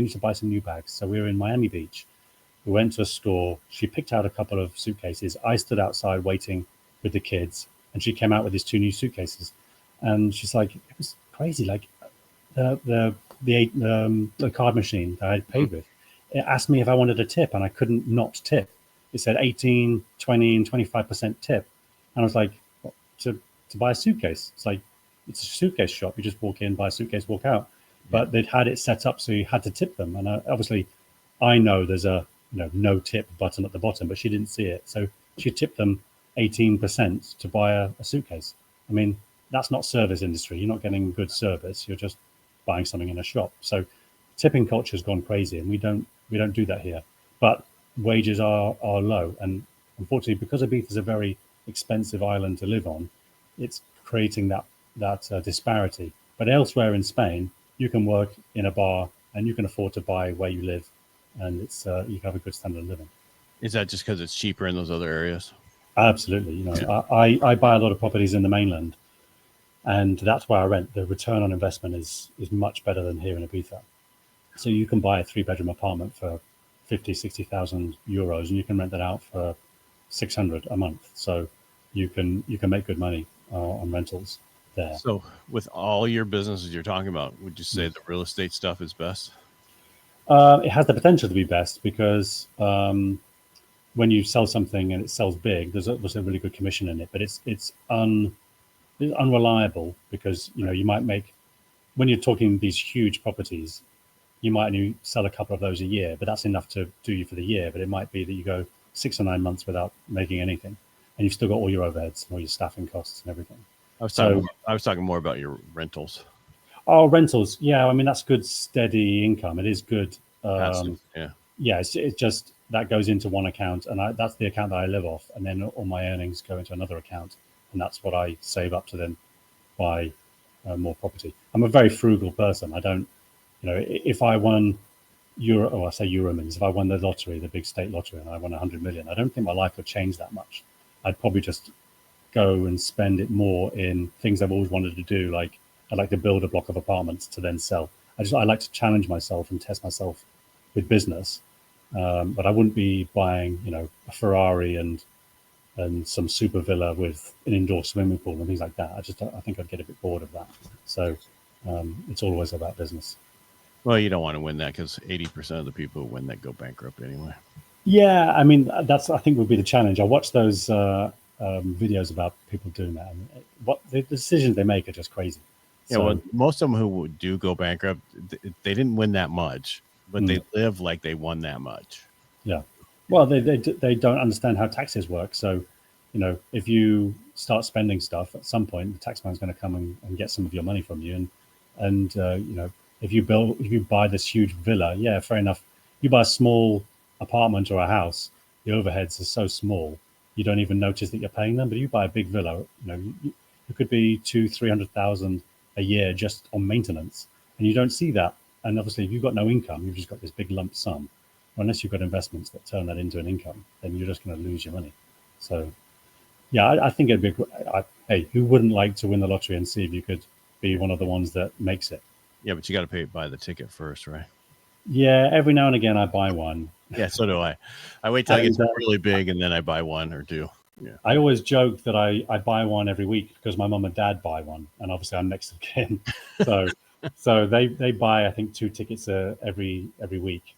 need to buy some new bags. So we were in Miami Beach. We went to a store. She picked out a couple of suitcases. I stood outside waiting with the kids, and she came out with these 2 new suitcases. And she's like, it was crazy. Like the card machine that I had paid with, it asked me if I wanted a tip, and I couldn't not tip. It said 18, 20, and 25% tip. And I was like, what, to buy a suitcase? It's like, it's a suitcase shop. You just walk in, buy a suitcase, walk out. But they'd had it set up so you had to tip them. And obviously, I know there's a no tip button at the bottom, but she didn't see it. So she tipped them 18% to buy a suitcase. I mean, that's not service industry. You're not getting good service. You're just buying something in a shop. So tipping culture has gone crazy, and we don't do that here. But wages are low, and unfortunately, because Ibiza is a very expensive island to live on, it's creating that disparity. But elsewhere in Spain, you can work in a bar and you can afford to buy where you live, and it's you have a good standard of living. Is that just because it's cheaper in those other areas? Absolutely. I buy a lot of properties in the mainland, and that's where I rent. The return on investment is much better than here in Ibiza. So you can buy a 3-bedroom apartment for 50,000-60,000 euros, and you can rent that out for 600 a month. So you can make good money on rentals there. So with all your businesses you're talking about, would you say the real estate stuff is best? It has the potential to be best because when you sell something and it sells big, there's a really good commission in it, but it's unreliable because you might make, when you're talking these huge properties, you might only sell a couple of those a year, but that's enough to do you for the year. But it might be that you go 6 or 9 months without making anything, and you've still got all your overheads and all your staffing costs and everything. I was talking more about your rentals. Oh, rentals. Yeah. I mean, that's good, steady income. It is good. Yeah. It's just that goes into one account, and that's the account that I live off. And then all my earnings go into another account. And that's what I save up to then buy more property. I'm a very frugal person. I don't, if I won Euromillions, if I won the lottery, the big state lottery, and I won 100 million, I don't think my life would change that much. I'd probably just go and spend it more in things I've always wanted to do. Like I'd like to build a block of apartments to then sell. I like to challenge myself and test myself with business. But I wouldn't be buying, a Ferrari and some super villa with an indoor swimming pool and things like that. I think I'd get a bit bored of that. So it's always about business. Well, you don't want to win that because 80% of the people who win that go bankrupt anyway. Yeah, I mean, that's, I think, would be the challenge. I watched those videos about people doing that. And what the decisions they make are just crazy. Yeah, well, most of them who do go bankrupt, they didn't win that much, but they live like they won that much. Yeah. Well, they don't understand how taxes work. So, if you start spending stuff, at some point, the taxman's going to come and get some of your money from you. And if you buy this huge villa, yeah, fair enough. You buy a small apartment or a house, the overheads are so small, you don't even notice that you're paying them. But you buy a big villa, it could be 200,000-300,000 a year just on maintenance, and you don't see that. And obviously, if you've got no income, you've just got this big lump sum. Unless you've got investments that turn that into an income, then you're just going to lose your money. So, yeah, I think it'd be. Hey, who wouldn't like to win the lottery and see if you could be one of the ones that makes it? Yeah, but you got to buy the ticket first, right? Yeah, every now and again I buy one. Yeah, so do I. I wait till it gets really big and then I buy one or two. Yeah. I always joke that I buy one every week because my mum and dad buy one, and obviously I'm next of kin. So they buy, I think, 2 tickets every week.